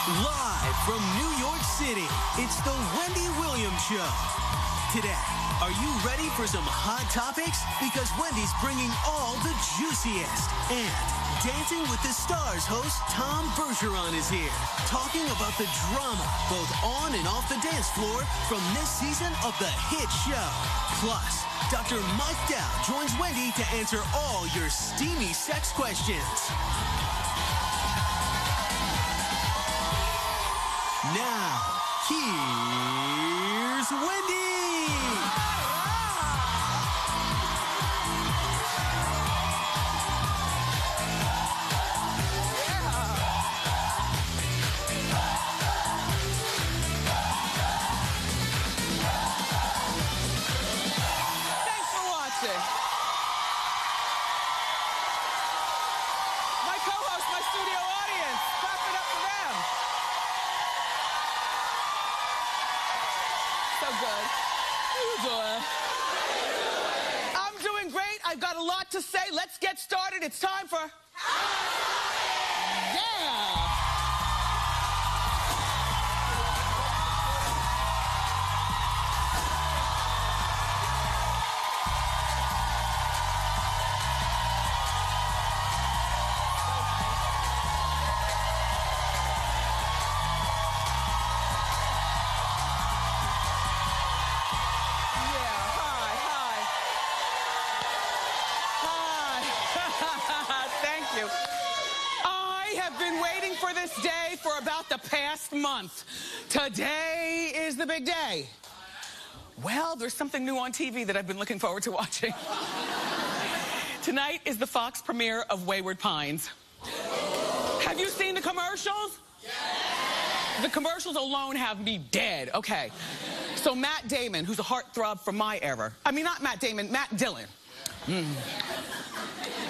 Live from New York City, it's the Wendy Williams Show. Today, are you ready for some hot topics? Because Wendy's bringing all the juiciest. And Dancing with the Stars host Tom Bergeron is here, talking about the drama, both on and off the dance floor, from this season of the hit show. Plus, Dr. Mike Dow joins Wendy to answer all your steamy sex questions. Now, here's Wendy! Thanks for watching. My co-host, my studio audience, clap it up for them. So good. How you doing? I'm doing great. I've got a lot to say. Let's get started. It's time for... Yeah! Thank you. I have been waiting for this day for about the past month. Today is the big day. Well, there's something new on TV that I've been looking forward to watching. Tonight is the Fox premiere of Wayward Pines. Have you seen the commercials? The commercials alone have me dead. Okay. So Matt Damon, who's a heartthrob from my era. I mean, not Matt Damon, Matt Dillon.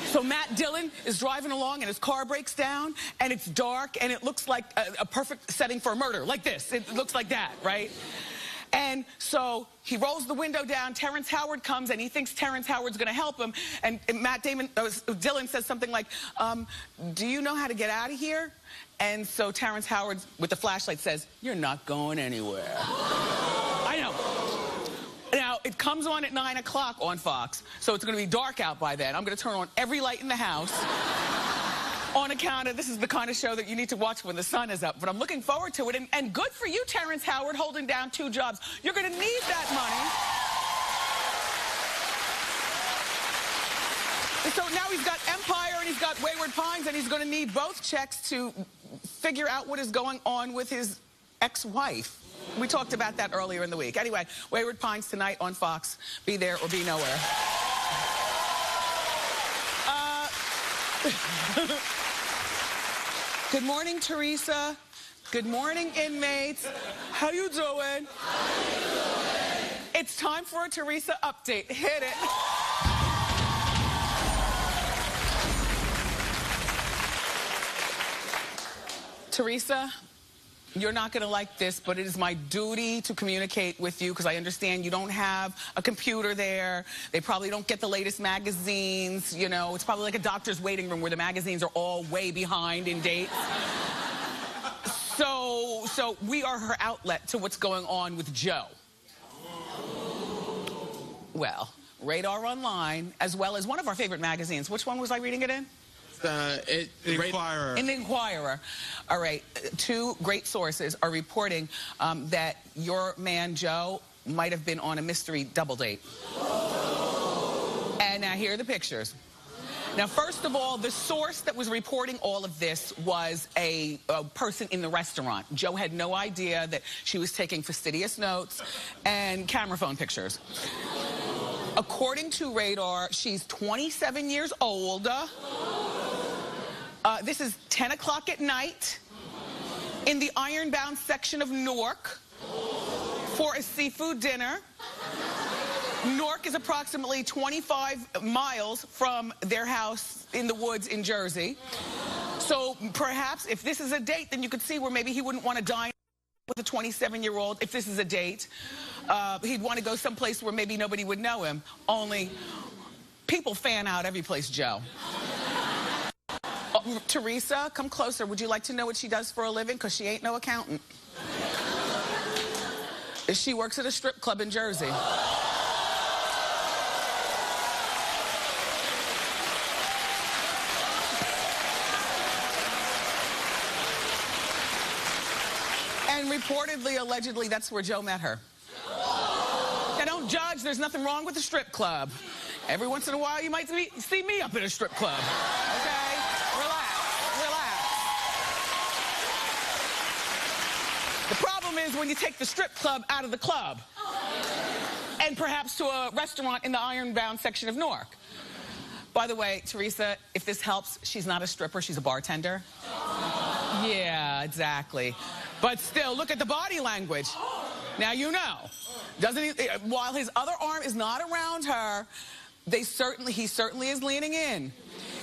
So Matt Dillon is driving along and his car breaks down and it's dark and it looks like a perfect setting for a murder, like this. It looks like that, right? And so he rolls the window down, Terrence Howard comes and he thinks Terrence Howard's gonna help him, and Dillon says something like, do you know how to get out of here? And so Terrence Howard, with the flashlight, says, you're not going anywhere. I know. Now, it comes on at 9 o'clock on Fox, so it's going to be dark out by then. I'm going to turn on every light in the house on account of this is the kind of show that you need to watch when the sun is up. But I'm looking forward to it. And good for you, Terrence Howard, holding down 2 jobs. You're going to need that money. And so now he's got Empire and he's got Wayward Pines, and he's going to need both checks to figure out what is going on with his ex-wife. We talked about that earlier in the week. Anyway, Wayward Pines tonight on Fox. Be there or be nowhere. Good morning, Teresa. Good morning, inmates. How you doing? It's time for a Teresa update. Hit it. Teresa, you're not going to like this, but it is my duty to communicate with you because I understand you don't have a computer there. They probably don't get the latest magazines. You know, it's probably like a doctor's waiting room where the magazines are all way behind in dates. So we are her outlet to what's going on with Joe. Well, Radar Online, as well as one of our favorite magazines. Which one was I reading it in? The Inquirer. In the Inquirer. All right. 2 great sources are reporting that your man, Joe, might have been on a mystery double date. And now here are the pictures. Now, first of all, the source that was reporting all of this was a person in the restaurant. Joe had no idea that she was taking fastidious notes and camera phone pictures. According to Radar, she's 27 years old. This is 10 o'clock at night in the Ironbound section of Newark for a seafood dinner. Newark is approximately 25 miles from their house in the woods in Jersey. So perhaps if this is a date, then you could see where maybe he wouldn't want to dine with a 27-year-old. If this is a date, he'd want to go someplace where maybe nobody would know him. Only people fan out every place, Joe. Oh, Teresa, come closer. Would you like to know what she does for a living? Because she ain't no accountant. She works at a strip club in Jersey. And reportedly, allegedly, that's where Joe met her. Now, don't judge. There's nothing wrong with the strip club. Every once in a while, you might see me up in a strip club. Okay? Relax. Relax. The problem is when you take the strip club out of the club and perhaps to a restaurant in the ironbound section of Newark. By the way, Teresa, if this helps, she's not a stripper. She's a bartender. Yeah, exactly. But still, look at the body language. Now you know. Doesn't he? While his other arm is not around her, he certainly is leaning in.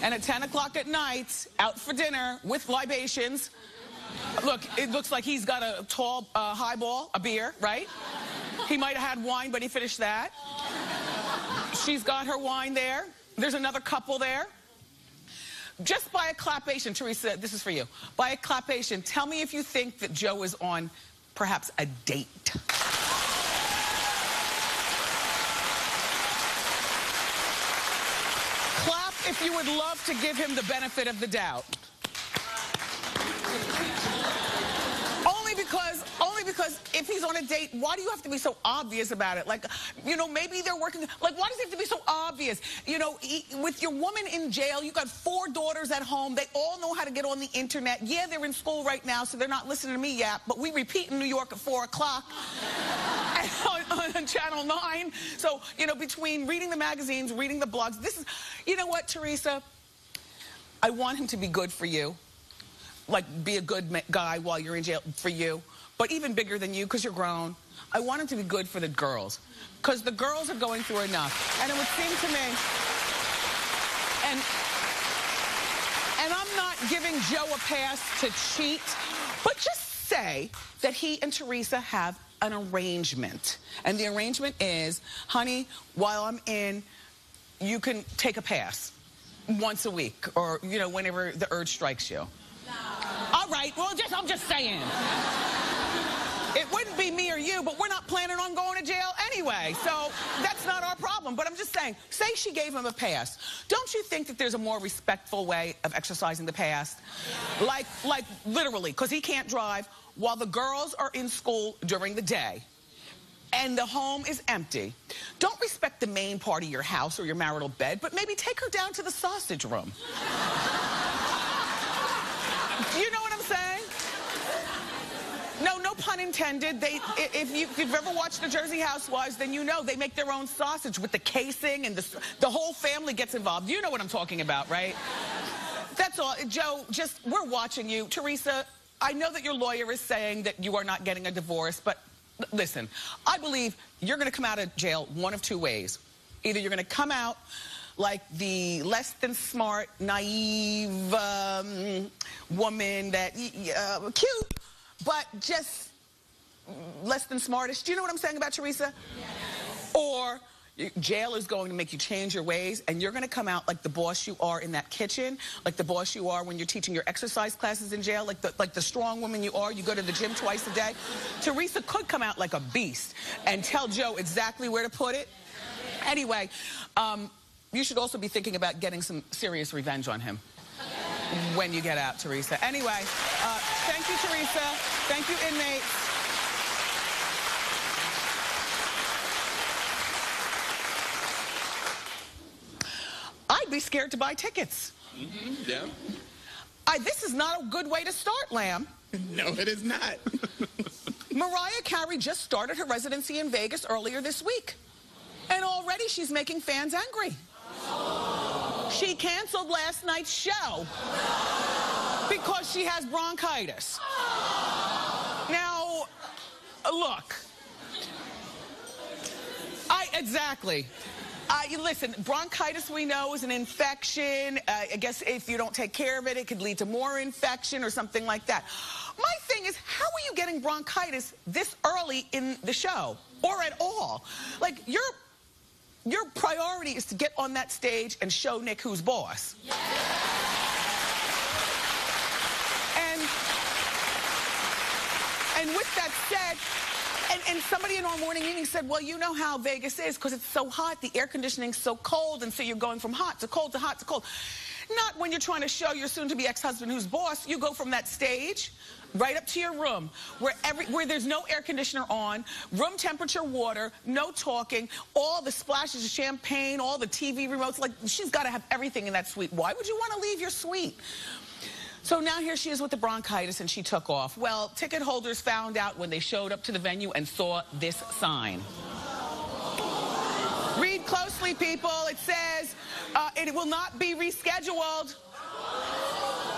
And at 10 o'clock at night, out for dinner with libations. Look, it looks like he's got a tall highball, a beer, right? He might have had wine, but he finished that. She's got her wine there. There's another couple there. Just by a clapation, Teresa, this is for you. By a clapation, tell me if you think that Joe is on perhaps a date. Clap if you would love to give him the benefit of the doubt. Only because if he's on a date, why do you have to be so obvious about it? Like, you know, maybe they're working, like, why does it have to be so obvious? You know, with your woman in jail, you got 4 daughters at home. They all know how to get on the internet. Yeah, they're in school right now, so they're not listening to me yet, but we repeat in New York at 4 o'clock on Channel 9. So, you know, between reading the magazines, reading the blogs, this is, you know what, Teresa? I want him to be good for you. Like, be a good guy while you're in jail for you. But even bigger than you, because you're grown, I want him to be good for the girls. Because the girls are going through enough. And it would seem to me, and I'm not giving Joe a pass to cheat, but just say that he and Teresa have an arrangement. And the arrangement is, honey, while I'm in, you can take a pass once a week, or, you know, whenever the urge strikes you. No. All right, well, I'm just saying. It wouldn't be me or you, but we're not planning on going to jail anyway, so that's not our problem. But I'm just saying, say she gave him a pass. Don't you think that there's a more respectful way of exercising the pass? Like literally, because he can't drive while the girls are in school during the day and the home is empty. Don't respect the main part of your house or your marital bed, but maybe take her down to the sausage room. You know what I'm saying? No pun intended. If you've ever watched the Jersey Housewives, then you know they make their own sausage with the casing, and the whole family gets involved. You know what I'm talking about, right? That's all. Joe, we're watching you. Teresa, I know that your lawyer is saying that you are not getting a divorce, but listen, I believe you're going to come out of jail one of 2 ways. Either you're going to come out like the less than smart, naive woman that, cute, but just less than smartish. Do you know what I'm saying about Teresa? Yes. Or jail is going to make you change your ways, and you're going to come out like the boss you are in that kitchen, like the boss you are when you're teaching your exercise classes in jail, like the strong woman you are. You go to the gym twice a day. Teresa could come out like a beast and tell Joe exactly where to put it. Anyway, you should also be thinking about getting some serious revenge on him when you get out, Teresa. Anyway, thank you, Teresa. Thank you, inmates. I'd be scared to buy tickets. Mm-hmm, yeah. This is not a good way to start, Lamb. No, it is not. Mariah Carey just started her residency in Vegas earlier this week. And already she's making fans angry. She canceled last night's show because she has bronchitis. Now, look. Exactly. Listen, bronchitis we know is an infection. I guess if you don't take care of it, it could lead to more infection or something like that. My thing is, how are you getting bronchitis this early in the show? Or at all? Like, your priority is to get on that stage and show Nick who's boss. Yeah. And with that said, and somebody in our morning meeting said, well, you know how Vegas is because it's so hot, the air conditioning's so cold, and so you're going from hot to cold to hot to cold. Not when you're trying to show your soon-to-be ex-husband who's boss. You go from that stage right up to your room where there's no air conditioner on, room temperature water, no talking, all the splashes of champagne, all the TV remotes. Like, she's got to have everything in that suite. Why would you want to leave your suite? So now here she is with the bronchitis, and she took off. Well, ticket holders found out when they showed up to the venue and saw this sign. Read closely, people. It says, it will not be rescheduled.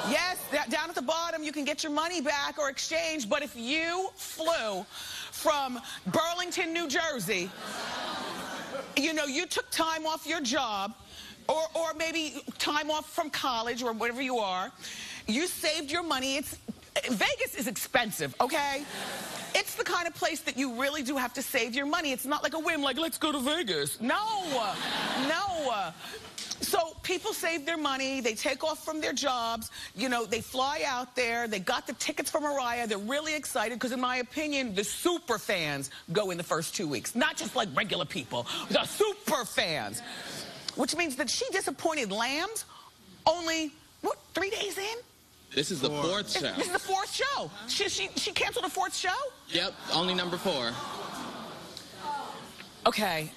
Yes, down at the bottom, you can get your money back or exchange, but if you flew from Burlington, New Jersey, you know, you took time off your job, or maybe time off from college or whatever you are, you saved your money. Vegas is expensive, okay? It's the kind of place that you really do have to save your money. It's not like a whim, like, let's go to Vegas. No, no. So people save their money, they take off from their jobs, you know, they fly out there, they got the tickets for Mariah, they're really excited, because in my opinion, the super fans go in the first 2 weeks, not just like regular people, the super fans. Which means that she disappointed Lambs only, what, 3 days in? This is the fourth show. This is the fourth show. She canceled the fourth show? Yep, only number 4. Okay.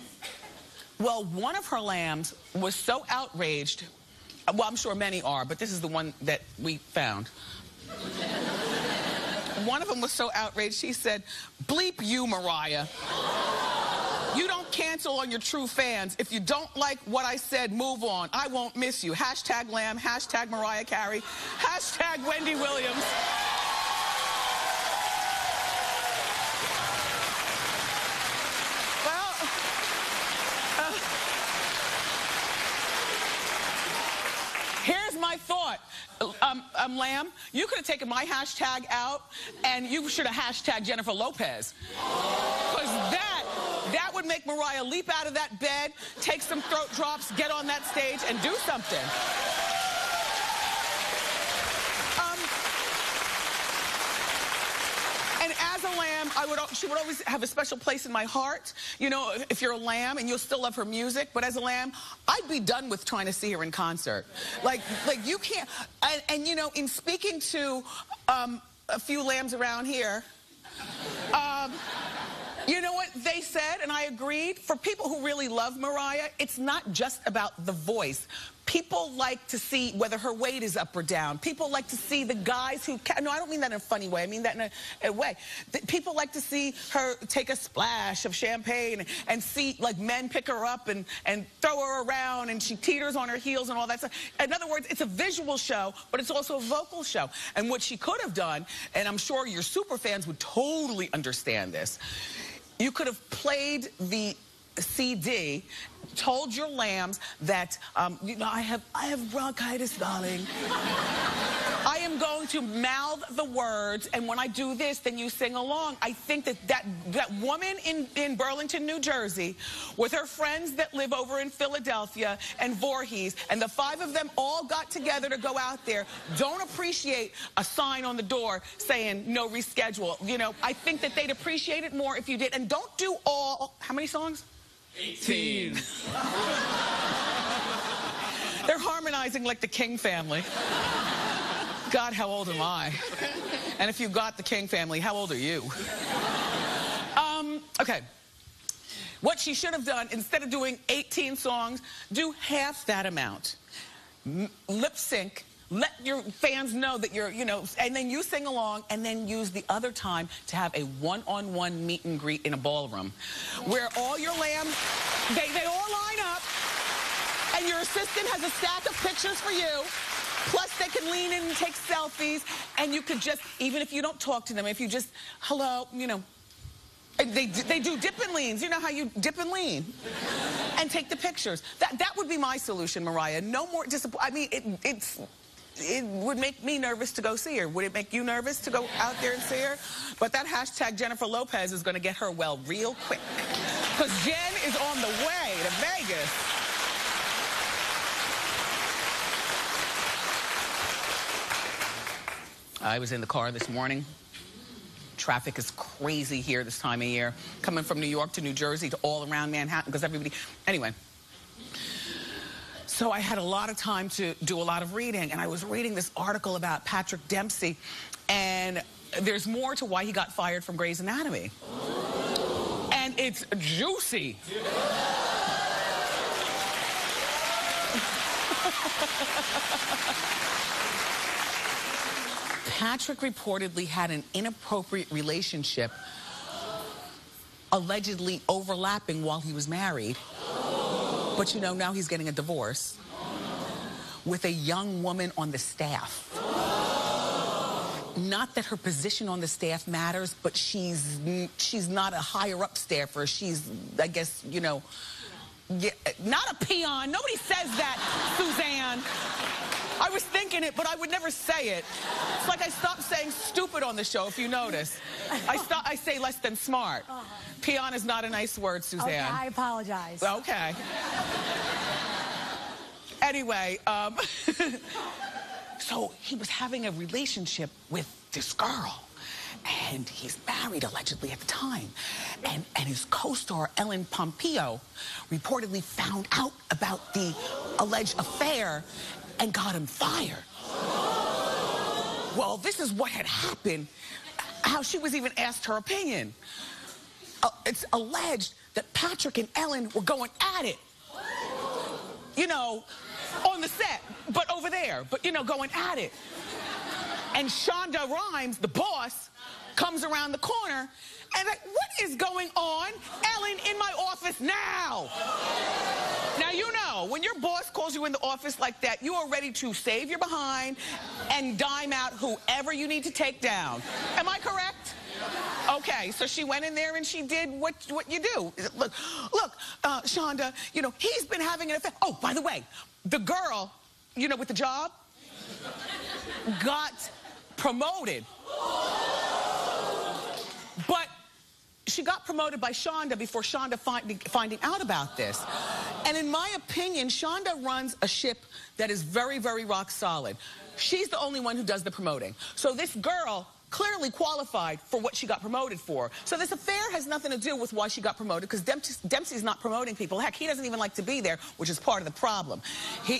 Well, one of her lambs was so outraged. Well, I'm sure many are, but this is the one that we found. One of them was so outraged, she said, bleep you, Mariah. You don't cancel on your true fans. If you don't like what I said, move on. I won't miss you. Hashtag Lamb, hashtag Mariah Carey, hashtag Wendy Williams. Here's my thought. Lamb, you could have taken my hashtag out, and you should have hashtagged Jennifer Lopez. Because that would make Mariah leap out of that bed, take some throat drops, get on that stage, and do something. And as a lamb, she would always have a special place in my heart. You know, if you're a lamb, and you'll still love her music, but as a lamb, I'd be done with trying to see her in concert. Like you can't. And you know, in speaking to a few lambs around here, you know what they said, and I agreed? For people who really love Mariah, it's not just about the voice. People like to see whether her weight is up or down. People like to see the guys who... No, I don't mean that in a funny way. I mean that in a way. People like to see her take a splash of champagne and see, like, men pick her up and throw her around, and she teeters on her heels and all that stuff. In other words, it's a visual show, but it's also a vocal show. And what she could have done, and I'm sure your super fans would totally understand this, you could have played the CD, told your lambs that, you know, I have bronchitis, darling. I am going to mouth the words, and when I do this, then you sing along. I think that woman in Burlington, New Jersey, with her friends that live over in Philadelphia and Voorhees, and the 5 of them all got together to go out there, don't appreciate a sign on the door saying no reschedule. You know, I think that they'd appreciate it more if you did. And don't do all, how many songs? 18. They're harmonizing like the King family. God, how old am I? And if you got the King family, how old are you? Okay. What she should have done, instead of doing 18 songs, do half that amount. Lip sync. Let your fans know that you're, you know, and then you sing along, and then use the other time to have a one-on-one meet and greet in a ballroom where all your lambs, they all line up, and your assistant has a stack of pictures for you. Plus, they can lean in and take selfies, and you could just, even if you don't talk to them, if you just, hello, you know, they do dip and leans. You know how you dip and lean? And take the pictures. That would be my solution, Mariah. No more I mean, it would make me nervous to go see her. Would it make you nervous to go out there and see her? But that hashtag Jennifer Lopez is going to get her well real quick. Because Jen is on the way to Vegas. I was in the car this morning. Traffic is crazy here this time of year. Coming from New York to New Jersey to all around Manhattan because everybody... Anyway. So I had a lot of time to do a lot of reading, and I was reading this article about Patrick Dempsey, and there's more to why he got fired from Grey's Anatomy. And it's juicy. Patrick reportedly had an inappropriate relationship, allegedly overlapping while he was married. But you know, now he's getting a divorce with a young woman on the staff. Not that her position on the staff matters, but she's not a higher up staffer. She's, I guess, you know, not a peon. Nobody says that, Suzanne. I was thinking it, but I would never say it. It's like I stopped saying stupid on the show, if you notice. I say less than smart. Peon is not a nice word, Suzanne. Okay, I apologize. Okay. Anyway, so he was having a relationship with this girl. And he's married, allegedly, at the time. And his co-star, Ellen Pompeo, reportedly found out about the alleged affair and got him fired. Well, this is what had happened, how she was even asked her opinion. It's alleged that Patrick and Ellen were going at it. You know, on the set, but over there, but, you know, going at it. And Shonda Rhimes, the boss, comes around the corner and like, what is going on? Ellen, in my office now. Now, you know, when your boss calls you in the office like that, you are ready to save your behind and dime out whoever you need to take down. Am I correct? Okay, so she went in there and she did what you do. Look, Shonda, you know, he's been having an affair. Oh, by the way, the girl, you know, with the job, got promoted. But she got promoted by Shonda before Shonda finding out about this. And in my opinion, Shonda runs a ship that is very, very rock solid. She's the only one who does the promoting. So this girl clearly qualified for what she got promoted for. So this affair has nothing to do with why she got promoted, because Dempsey's not promoting people. Heck, he doesn't even like to be there, which is part of the problem.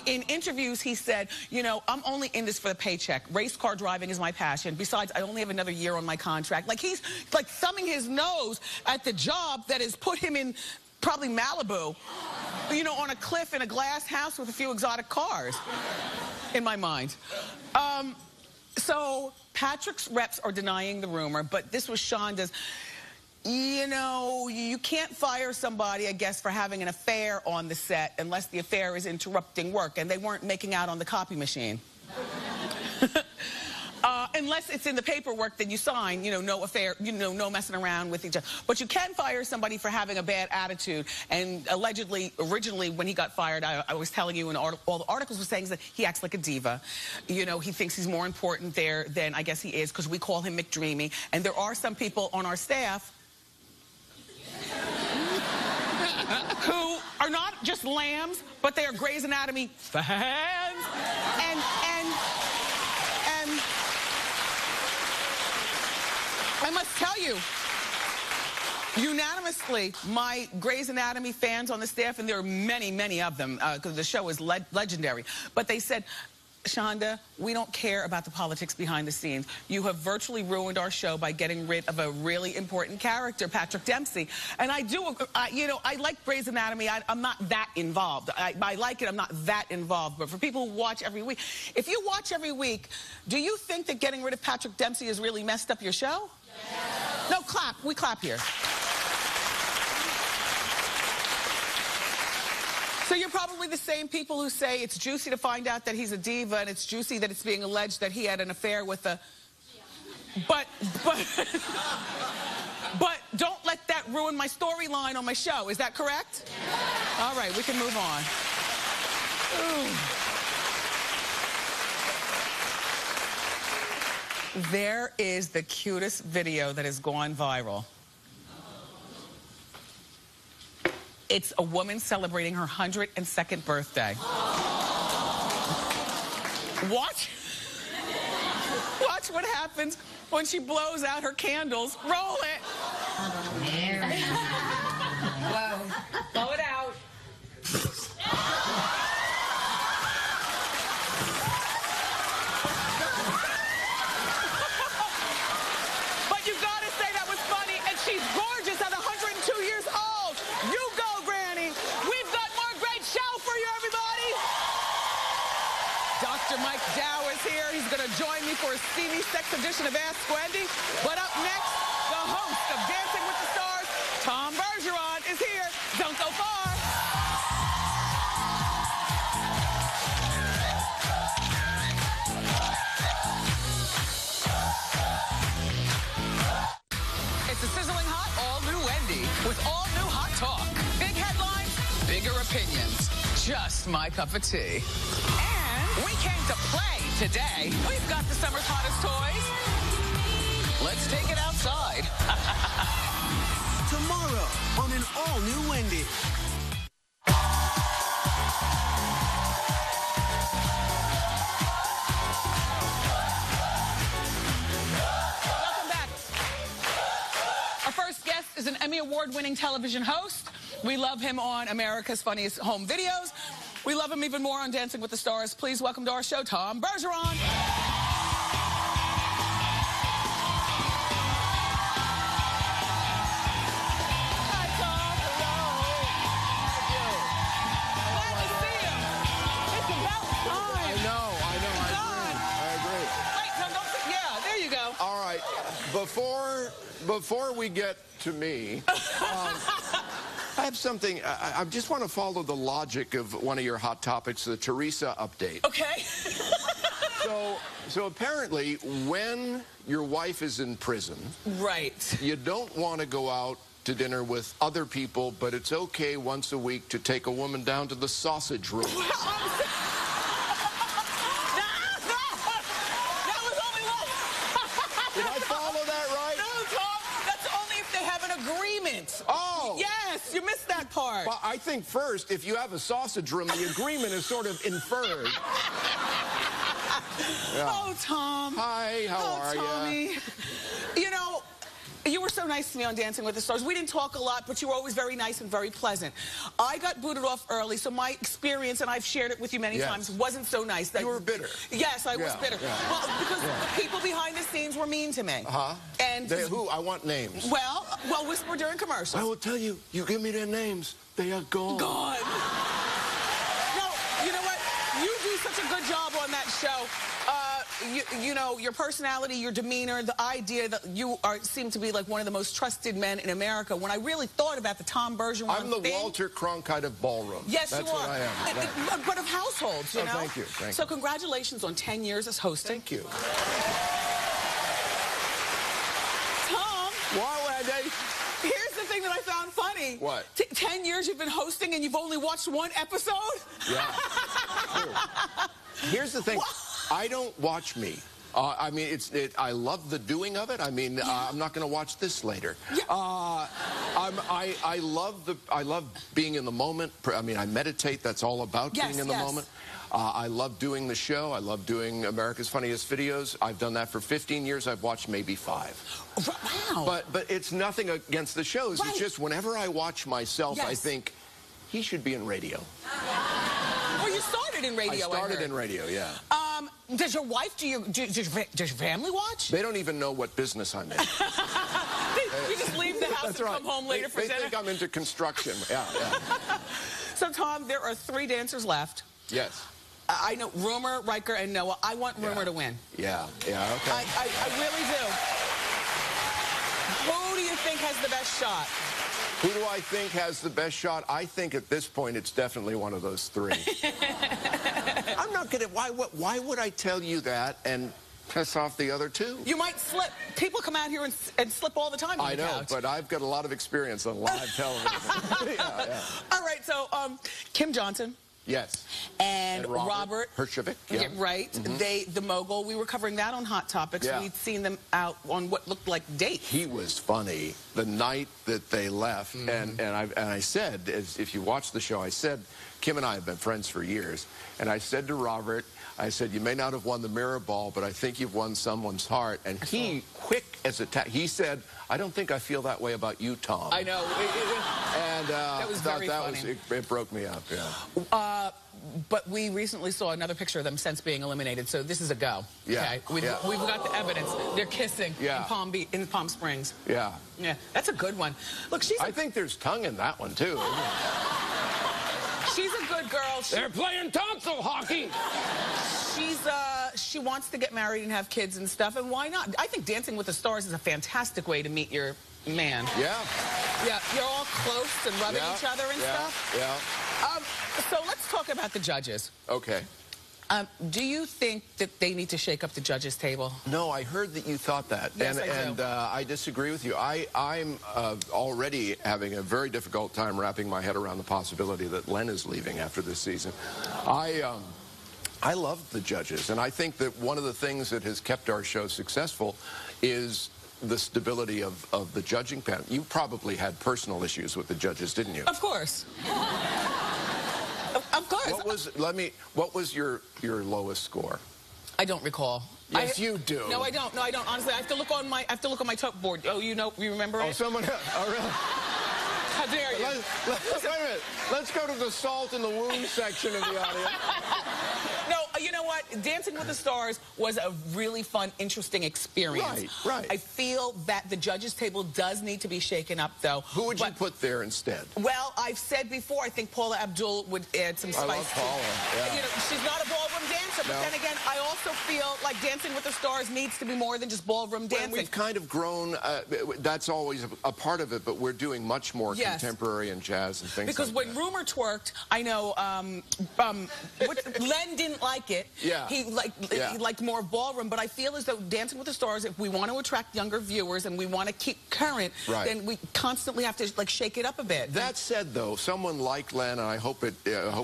In interviews, he said, you know, I'm only in this for the paycheck. Race car driving is my passion. Besides, I only have another year on my contract. Like, he's like thumbing his nose at the job that has put him in probably Malibu, you know, on a cliff in a glass house with a few exotic cars, in my mind. So Patrick's reps are denying the rumor, but this was Shonda's. You know, you can't fire somebody, I guess, for having an affair on the set unless the affair is interrupting work, and they weren't making out on the copy machine. Unless it's in the paperwork that you sign, you know, no affair, you know, no messing around with each other. But you can fire somebody for having a bad attitude. And allegedly, originally, when he got fired, I was telling you, and all the articles were saying that he acts like a diva. You know, he thinks he's more important there than I guess he is, because we call him McDreamy. And there are some people on our staff who are not just lambs, but they are Grey's Anatomy fans. And I must tell you, unanimously, my Grey's Anatomy fans on the staff, and there are many, many of them, because the show is legendary, but they said, Shonda, we don't care about the politics behind the scenes. You have virtually ruined our show by getting rid of a really important character, Patrick Dempsey. And I do, you know, I like Grey's Anatomy. I'm not that involved. I like it. I'm not that involved. But for people who watch every week, if you watch every week, do you think that getting rid of Patrick Dempsey has really messed up your show? Yes. No, clap. We clap here. So you're probably the same people who say it's juicy to find out that he's a diva, and it's juicy that it's being alleged that he had an affair with a... But don't let that ruin my storyline on my show. Is that correct? All right, we can move on. Ooh. There is the cutest video that has gone viral. It's a woman celebrating her 102nd birthday. What? Watch what happens when she blows out her candles. Roll it. Whoa. Blow it out. But you gotta say that was funny, and she's gorgeous at 102 years old. You go, Granny. We've got more great show for you, everybody. Dr. Mike Dow is here. He's gonna join me for a steamy sex edition of Ask Wendy. But up next, the host of Dancing with the Stars, Tom Bergeron, is here. Don't go far. It's a sizzling hot, all-new Wendy with all-new hot talk. Big headlines, bigger opinions. Just my cup of tea. And we came to play today. We've got the summer's hottest toys. Let's take it outside. Tomorrow on an all-new Wendy. Welcome back. Our first guest is an Emmy Award-winning television host. We love him on America's Funniest Home Videos. We love him even more on Dancing with the Stars. Please welcome to our show, Tom Bergeron. Hi, Tom. Hello. Glad to see him. It's about time. I agree. Wait, no, don't say, yeah, there you go. All right, before we get to me, I have something. I just want to follow the logic of one of your hot topics, the Teresa update. Okay. So apparently, when your wife is in prison, Right. you don't want to go out to dinner with other people, but it's okay once a week to take a woman down to the sausage room. That was only one. Did I follow that right? No, Tom, that's only if they have an agreement. Oh. Yes, you missed that part. Well, I think first, if you have a sausage room, the agreement is sort of inferred. Yeah. Oh, Tom. Hi, how are Tommy. you? You know, you were so nice to me on Dancing with the Stars. We didn't talk a lot, but you were always very nice and very pleasant. I got booted off early, so my experience, and I've shared it with you many times, wasn't so nice. You were bitter. Yes, I was bitter. Yeah. Well, because the people behind the scenes were mean to me. Uh-huh. And Who? I want names. well, whisper during commercials. I will tell you, you give me their names, they are gone. God. No, you know what? You do such a good job on that show. You know, your personality, your demeanor, the idea that you seem to be like one of the most trusted men in America. When I really thought about the Tom Bergeron I'm the thing, Walter Cronkite of ballroom. Yes, That's you are. what I am. Right. But of households, you know? Thank you. Thank so you. congratulations on 10 years as hosting. Thank you. Tom, Why, Wendy? here's the thing that I found funny. What? 10 years you've been hosting and you've only watched one episode? Yeah. True. Here's the thing. I don't watch me. I mean, I love the doing of it. I mean, I'm not going to watch this later. Yeah. I love being in the moment. I mean, I meditate. That's all about being in the moment. I love doing the show. I love doing America's Funniest Videos. I've done that for 15 years. I've watched maybe 5. Wow. But it's nothing against the shows. Right. It's just whenever I watch myself, I think he should be in radio. Well, you started in radio. I started in radio, yeah. Does your wife, does your family watch? They don't even know what business I'm in. You just leave the house That's and right. come home later for They dinner? think I'm into construction. Yeah. So, Tom, there are 3 dancers left. Yes. I know Rumor, Riker, and Noah. I want Rumor to win. Yeah, okay. I really do. Who do you think has the best shot? Who do I think has the best shot? I think at this point it's definitely one of those 3. I'm not gonna. Why would I tell you that and piss off the other 2? You might slip. People come out here and slip all the time on I the know, couch. but I've got a lot of experience on live television. Yeah. All right, so Kim Johnson. Yes. And Robert Herjavec. Yeah, right. The mogul. We were covering that on Hot Topics. Yeah. We'd seen them out on what looked like dates. He was funny the night that they left, and I said, if you watch the show, I said, Kim and I have been friends for years, and I said to Robert, I said, you may not have won the mirror ball, but I think you've won someone's heart. And he, quick as a he said, I don't think I feel that way about you, Tom. I know. And that was very funny. It broke me up, yeah. But we recently saw another picture of them since being eliminated, so this is a go. Yeah. Okay? We've got the evidence. They're kissing in Palm Springs. Yeah. Yeah, that's a good one. Look, I think there's tongue in that one, too. She's a good girl. They're playing tonsil hockey. She wants to get married and have kids and stuff, and why not? I think Dancing with the Stars is a fantastic way to meet your man. Yeah. Yeah, you're all close and rubbing each other and stuff. Yeah. So let's talk about the judges. Okay. Do you think that they need to shake up the judges' table? No, I heard that you thought that. Yes, I do. And I disagree with you. I'm already having a very difficult time wrapping my head around the possibility that Len is leaving after this season. I love the judges, and I think that one of the things that has kept our show successful is the stability of the judging panel. You probably had personal issues with the judges, didn't you? Of course. Of course. What was your lowest score? I don't recall. Yes, you do. No, I don't. No, I don't. Honestly, I have to look on my top board. Oh, you remember it? Oh, someone else. Oh, really? How dare you? Wait a minute. Let's go to the salt in the wound section of the audience. No, you know what? Dancing with the Stars was a really fun, interesting experience. Right. I feel that the judges' table does need to be shaken up, though. Who would you put there instead? Well, I've said before, I think Paula Abdul would add some spice. I love Paula. Yeah. You know, she's not a ballroom dancer, but then again, I also feel like Dancing with the Stars needs to be more than just ballroom dancing. We've kind of grown. That's always a part of it, but we're doing much more contemporary and jazz and things. Because like when Rumor twerked, I know Len didn't like it. Yeah. He liked more ballroom, but I feel as though Dancing with the Stars, if we want to attract younger viewers and we want to keep current, then we constantly have to like shake it up a bit. That said, though, someone like Len, and I hope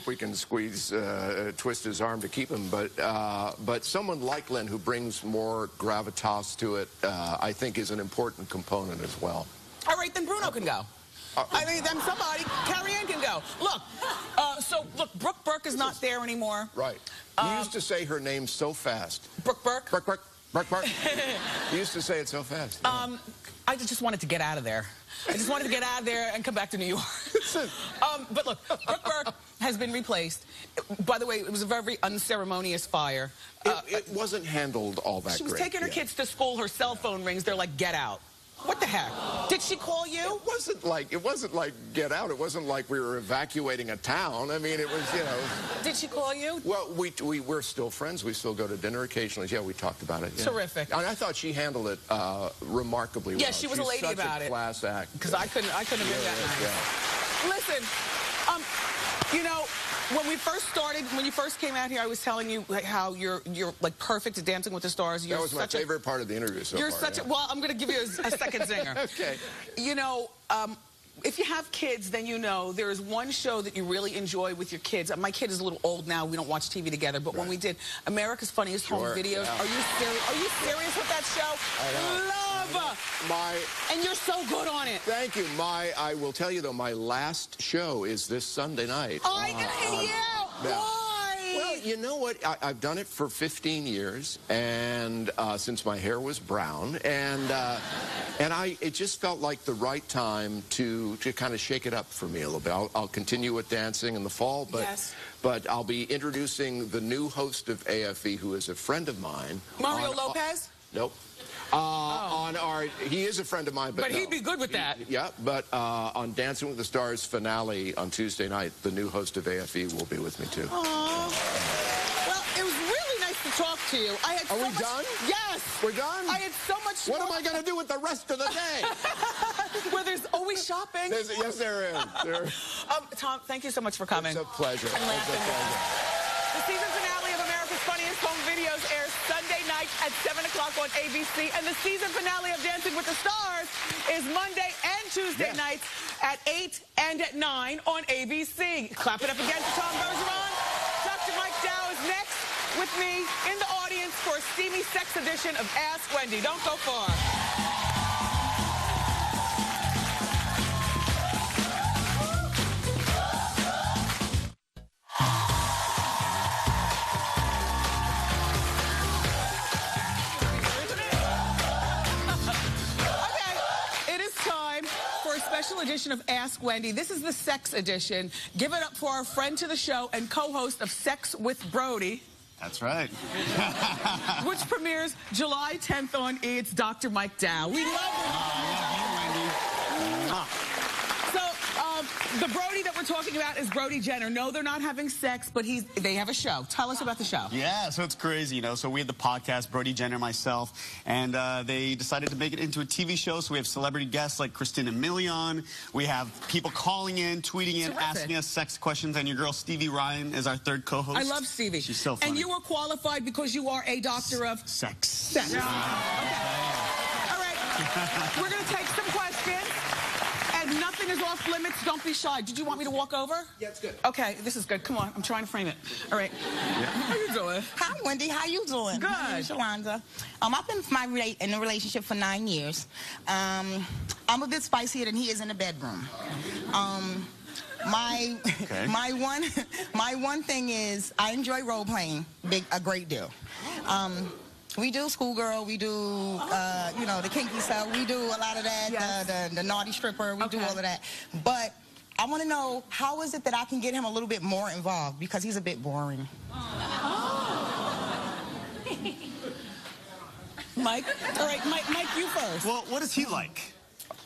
we can twist his arm to keep him, but someone like Len who brings more gravitas to it, I think is an important component as well. All right, then Bruno can go. I mean, then somebody, Carey can go. Look, Brooke Burke is not there anymore. Right. You used to say her name so fast. Brooke Burke? Brooke Burke. You used to say it so fast. Yeah. I just wanted to get out of there. I just wanted to get out of there and come back to New York. But look, Brooke Burke has been replaced. By the way, it was a very unceremonious fire. It wasn't handled all that great. She was taking her kids to school. Her cell phone rings. They're like, get out. What the heck? Did she call you? It wasn't like get out. It wasn't like we were evacuating a town. I mean, it was, you know. Did she call you? Well, we're still friends. We still go to dinner occasionally. Yeah, we talked about it. Yeah. Terrific. And I thought she handled it remarkably well. Yeah, she was a lady about it. She's such a class act. Because I couldn't have been that nice. Yeah. Listen, you know, when we first started, when you first came out here, I was telling you how you're like perfect at Dancing with the Stars. That was my favorite part of the interview so far. Well, I'm going to give you a second zinger. Okay. You know, if you have kids, then you know there is one show that you really enjoy with your kids. My kid is a little old now. We don't watch TV together. But when we did America's Funniest Home Videos, are you serious? Are you serious with that show? I know. And you're so good on it. Thank you. I will tell you, though, my last show is this Sunday night. Why? Well, you know what? I've done it for 15 years, and since my hair was brown, and it just felt like the right time to kind of shake it up for me a little bit. I'll continue with dancing in the fall, but I'll be introducing the new host of AFE, who is a friend of mine. Mario Lopez? Nope. He is a friend of mine, but he'd be good with that. Yeah, but on Dancing with the Stars finale on Tuesday night, the new host of AFE will be with me too. Aww. Well, it was really nice to talk to you. Are we done? Yes. We're done? I had so much What am I going to do with the rest of the day? Well, there's always shopping. Yes, there is. Tom, thank you so much for coming. It's a pleasure. The season finale of America's Funniest Home Videos airs Sunday night at 7 o'clock on ABC. And the season finale of Dancing with the Stars is Monday and Tuesday nights at 8 and at 9 on ABC. Clap it up again for Tom Bergeron. Dr. Mike Dow is next with me in the audience for a steamy sex edition of Ask Wendy. Don't go far. Special edition of Ask Wendy. This is the sex edition. Give it up for our friend to the show and co-host of Sex with Brody. That's right. Which premieres July 10th on E! It's Dr. Mike Dow. We love him. So, the Brody that we're talking about is Brody Jenner. No, they're not having sex, but they have a show. Tell us about the show. Yeah, so it's crazy, you know. So we had the podcast, Brody Jenner, myself, and they decided to make it into a TV show. So we have celebrity guests like Christina Milian. We have people calling in, tweeting in, asking us sex questions, and your girl Stevie Ryan is our third co-host. I love Stevie. She's so funny. And you were qualified because you are a doctor of sex. Sex. Yeah. Okay. All right. We're going to take some questions. And nothing is off limits. Don't be shy. Did you want me to walk over? Yeah, it's good. Okay, this is good. Come on. I'm trying to frame it. All right. Yeah. How you doing? Hi, Wendy. How you doing? Good. My name is Shalonda. I've been in a relationship for 9 years. I'm a bit spicier than he is in the bedroom. My one thing is I enjoy role playing a great deal. We do schoolgirl, we do, you know, the kinky stuff. We do a lot of that, yes. the naughty stripper, we do all of that. But I want to know, how is it that I can get him a little bit more involved? Because he's a bit boring. Mike? All right, Mike, you first. Well, what does he like?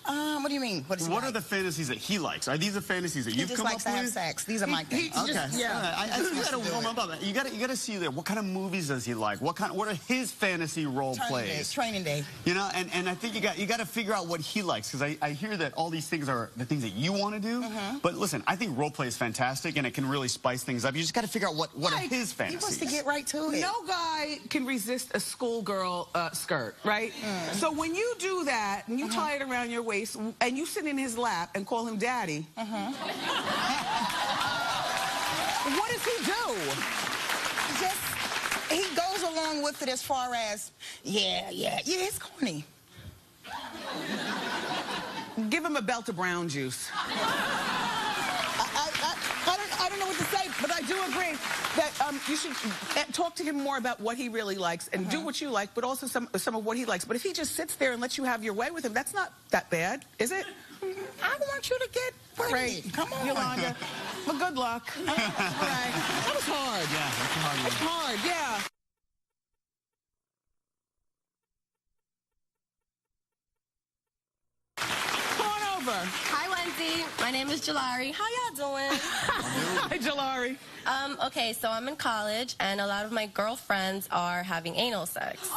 What do you mean? What are the fantasies that he likes? Are these the fantasies that you've come up with? He just likes to have sex. These are my things. Okay. Yeah. You gotta warm up. You gotta see there. What kind of movies does he like? What are his fantasy role plays? Training day. You know, and I think you gotta figure out what he likes, because I hear that all these things are the things that you want to do. But listen, I think role play is fantastic, and it can really spice things up. You just gotta figure out what are his fantasies. He wants to get right to it. No guy can resist a schoolgirl skirt, right? So when you do that and you tie it around your waist and you sit in his lap and call him daddy, what does he do? He goes along with it as far as, yeah, it's corny. Give him a belt of brown juice. I don't know what to say, but I do agree that you should talk to him more about what he really likes and do what you like, but also some of what he likes. But if he just sits there and lets you have your way with him, that's not that bad, is it? I want you to get great. Come on, Yolanda. Well, good luck. All right. That was hard. Yeah, that's a hard one. That's hard, yeah. Hi, Wendy. My name is Jalari. How y'all doing? Hi, Jalari. Okay, so I'm in college, and a lot of my girlfriends are having anal sex.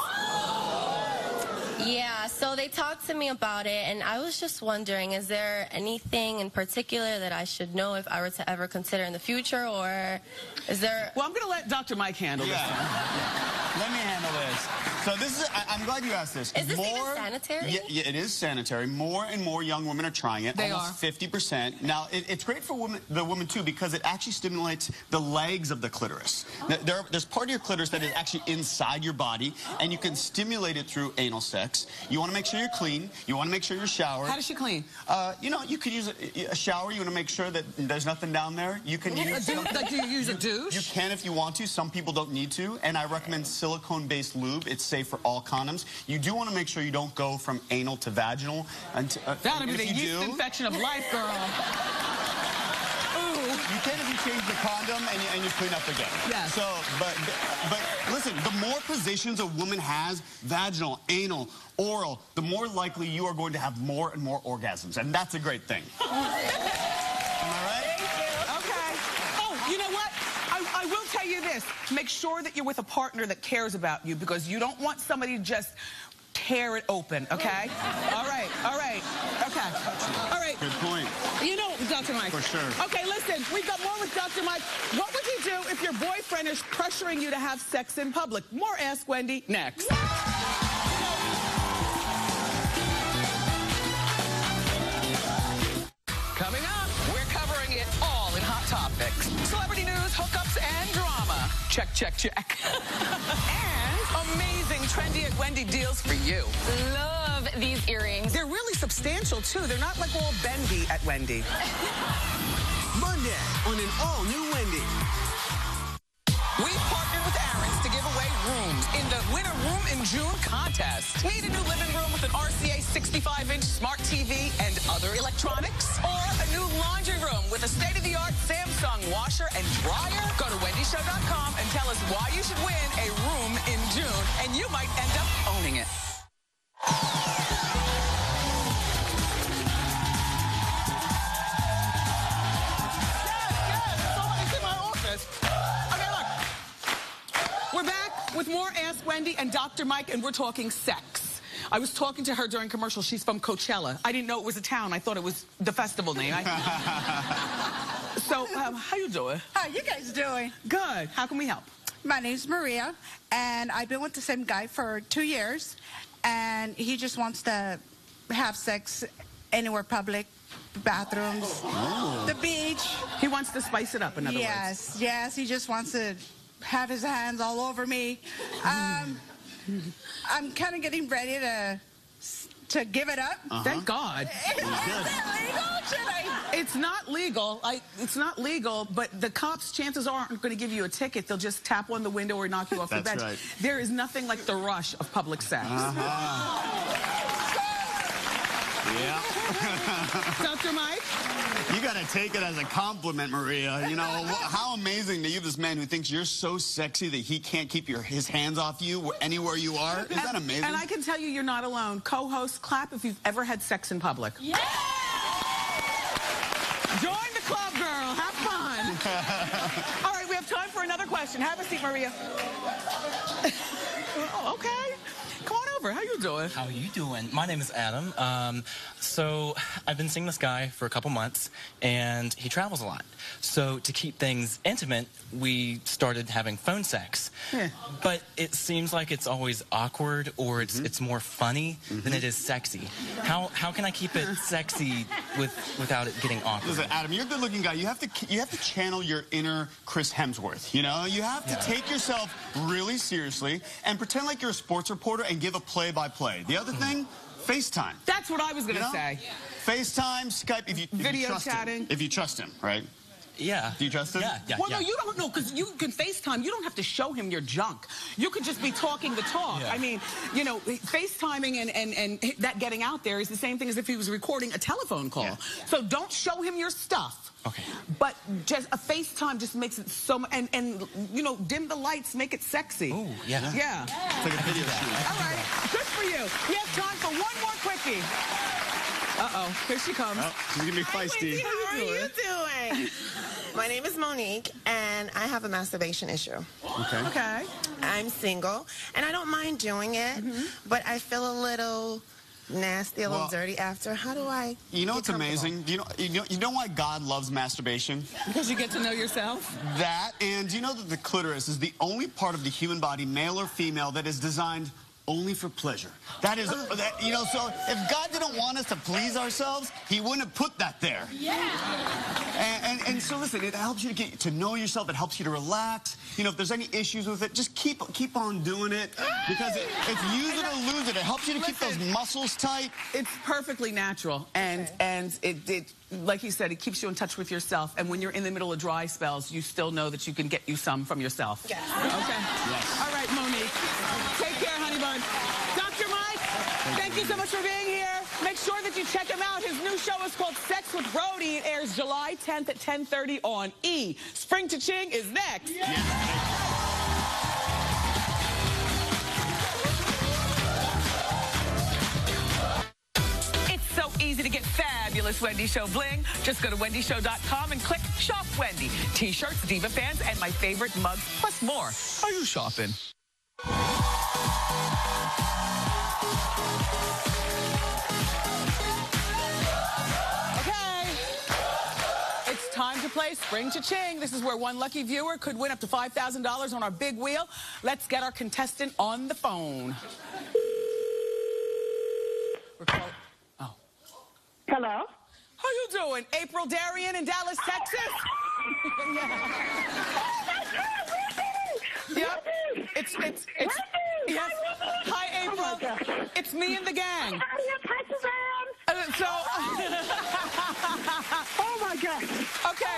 Yeah, so they talked to me about it, and I was just wondering, is there anything in particular that I should know if I were to ever consider in the future, or is there... Well, I'm going to let Dr. Mike handle this. Let me handle this. So this is, I'm glad you asked this. Is this even sanitary? Yeah, it is sanitary. More and more young women are trying it. They almost 50%. Now, it's great for the woman, too, because it actually stimulates the legs of the clitoris. There's part of your clitoris that is actually inside your body, and you can stimulate it through anal sex. You want to make sure you're clean. You want to make sure you're showered. How does she clean? You know, you could use a shower. You want to make sure that there's nothing down there. You can use... Like, do you use a douche? You can if you want to. Some people don't need to. And I recommend silicone-based lube. It's safe for all condoms. You do want to make sure you don't go from anal to vaginal. That'll be the yeast infection of life, girl. Ooh. You can if you change the condom and you clean up again. Yeah. So, but listen, the more positions a woman has, vaginal, anal, oral, the more likely you are going to have more and more orgasms. And that's a great thing. Am I right? Okay. Oh, you know what? I will tell you this. Make sure that you're with a partner that cares about you, because you don't want somebody to just tear it open, okay? All right, okay. All right. Good point. You know, Dr. Mike. For sure. Okay, listen, we've got more with Dr. Mike. What would you do if your boyfriend is pressuring you to have sex in public? More Ask Wendy next. Check, check, check. And amazing trendy at Wendy deals for you. Love these earrings. They're really substantial, too. They're not like all bendy at Wendy. Monday on an all-new Wendy. We've partnered with Aaron's to give away rooms in the Winter Room in June contest. Need a new living room with an RCA 65-inch smart TV and other electronics? Or a new laundry room with a state-of-the-art Samsung washer and dryer? Go to wendyshow.com and tell us why you should win a room in June, and you might end up owning it. We're back with more Ask Wendy and Dr. Mike, and we're talking sex. I was talking to her during commercial. She's from Coachella. I didn't know it was a town. I thought it was the festival name. So, how you doing? How you guys doing? Good. How can we help? My name's Maria, and I've been with the same guy for 2 years, and he just wants to have sex anywhere public, bathrooms, the beach. He wants to spice it up, in other words. Yes, he just wants to have his hands all over me. I'm kind of getting ready to give it up. Thank God. Is that legal? Should I? It's not legal. It's not legal, but the cops, chances are, aren't going to give you a ticket. They'll just tap on the window or knock you off the bench. Right. There is nothing like the rush of public sex. Yeah. Dr. Mike? You got to take it as a compliment, Maria. You know, how amazing that you have this man who thinks you're so sexy that he can't keep his hands off you anywhere you are. Isn't that amazing? And I can tell you, you're not alone. Co-host, clap if you've ever had sex in public. Yeah! Join the club, girl. Have fun. All right, we have time for another question. Have a seat, Maria. Oh, okay. Come on over. How you doing? How are you doing? My name is Adam. So I've been seeing this guy for a couple months, and he travels a lot. So to keep things intimate, we started having phone sex. Yeah. But it seems like it's always awkward, or it's more funny than it is sexy. How can I keep it sexy without it getting awkward? Listen, Adam, you're a good-looking guy. You have to channel your inner Chris Hemsworth. You know, you have to take yourself really seriously and pretend like you're a sports reporter and give a play-by-play. The other thing, FaceTime. That's what I was going to say. FaceTime, Skype, if you trust chatting. him. If you trust him, right? Yeah. Do you trust him? Yeah. Well, no, you don't know, because you can FaceTime. You don't have to show him your junk. You could just be talking the talk. Yeah. I mean, you know, FaceTiming and that getting out there is the same thing as if he was recording a telephone call. Yeah. So don't show him your stuff. Okay. But just a FaceTime just makes it so much, and you know, dim the lights, make it sexy. Ooh, yeah. Yeah. It's like a video shoot. All right, good for you. We have time for one more quickie. Uh-oh, here she comes. Oh, she's gonna be feisty. How are you doing? My name is Monique, and I have a masturbation issue. Okay. Okay. I'm single, and I don't mind doing it, but I feel a little nasty, a little dirty after. How do I? You know get what's amazing? You know why God loves masturbation? Because you get to know yourself? That, and do you know that the clitoris is the only part of the human body, male or female, that is designed only for pleasure. That is, you know, so if God didn't want us to please ourselves, he wouldn't have put that there. Yeah. And so listen, it helps you to get to know yourself. It helps you to relax. You know, if there's any issues with it, just keep on doing it, because it's use it or lose it. It helps you to keep those muscles tight. It's perfectly natural, and it like you said, it keeps you in touch with yourself. And when you're in the middle of dry spells, you still know that you can get you some from yourself. Yes. Okay. Yes. All right, Monique. Take care, honey bun. Dr. Mike, thank you so much for being here. Make sure that you check him out. His new show is called Sex with Brody. It airs July 10th at 10:30 on E! Spring Cha-Ching is next. It's so easy to get fabulous Wendy Show bling. Just go to wendyshow.com and click Shop Wendy. T-shirts, Diva fans, and my favorite mugs, plus more. Are you shopping? Time to play Spring Cha-Ching. This is where one lucky viewer could win up to $5,000 on our big wheel. Let's get our contestant on the phone. Oh. Hello? How you doing? April Darian in Dallas, Texas? Yep. It's yes. Hi, April. Oh my gosh. It's me and the gang. Hi, Suzanne. Oh my gosh. Okay.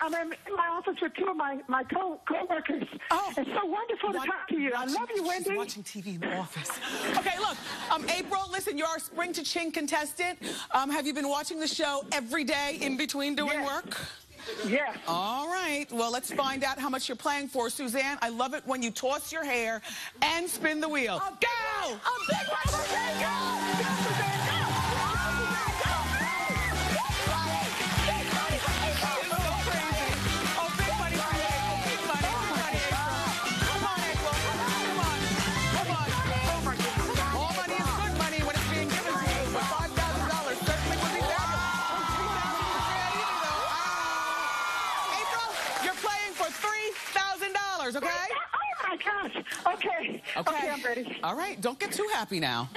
I'm in my office with two of my co-workers. Oh. It's so wonderful to talk to you. I love you, Wendy. She's watching TV in the office. Okay, look, April, listen, you're our Spring Cha-Ching contestant. Have you been watching the show every day in between doing work? Yes. All right. Well, let's find out how much you're playing for. Suzanne, I love it when you toss your hair and spin the wheel. Go! A big one, Suzanne, go! Go, Suzanne, go! Okay? Oh my gosh. Okay. Okay, I'm ready. All right, don't get too happy now.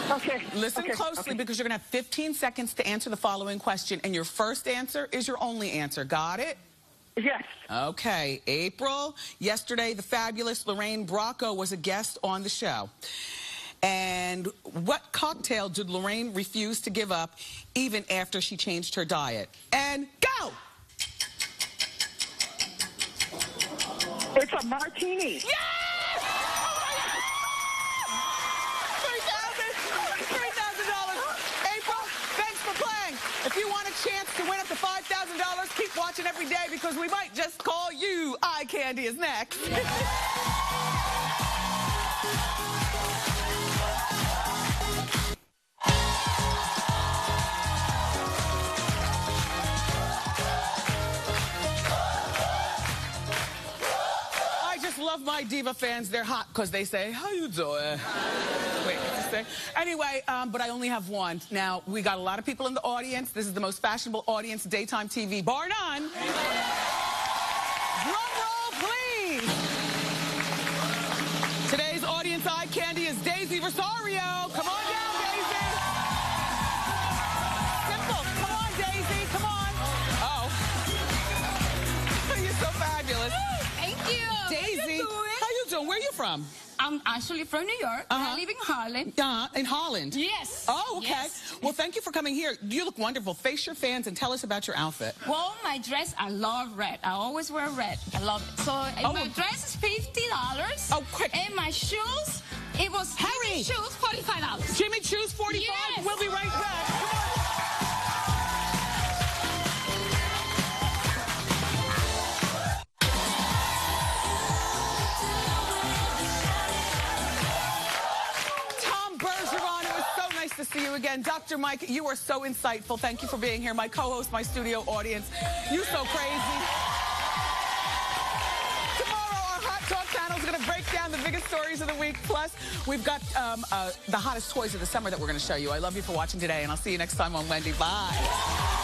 Okay. Listen closely because you're going to have 15 seconds to answer the following question, and your first answer is your only answer. Got it? Yes. Okay, April. Yesterday, the fabulous Lorraine Bracco was a guest on the show. And what cocktail did Lorraine refuse to give up even after she changed her diet? And go! It's a martini. Yes! $3,000. April, thanks for playing. If you want a chance to win up to $5,000, keep watching every day because we might just call you. Eye candy is next. Love my diva fans. They're hot because they say, how you doing? Wait, what's it say? Anyway, but I only have one. Now, we got a lot of people in the audience. This is the most fashionable audience, daytime TV, bar none. Drum roll, please. Today's audience eye candy is Daisy Rosario. Come on down, Daisy. Simple. Come on, Daisy. Come on. Oh. You're so fabulous. Thank you. Daisy, how you doing? Where are you from? I'm actually from New York. I live in Harlem. In Holland? Yes. Oh, okay. Yes. Well, thank you for coming here. You look wonderful. Face your fans and tell us about your outfit. Well, my dress, I love red. I always wear red. I love it. So my dress is $50. Oh, quick. And my shoes, it was Jimmy Choo's $45. Jimmy Choo's $45? Yes. We'll be right back. Come on. To see you again. Dr. Mike, you are so insightful. Thank you for being here. My co-host, my studio audience. You so crazy. Tomorrow, our Hot Talk panel is going to break down the biggest stories of the week. Plus, we've got the hottest toys of the summer that we're going to show you. I love you for watching today, and I'll see you next time on Wendy. Bye.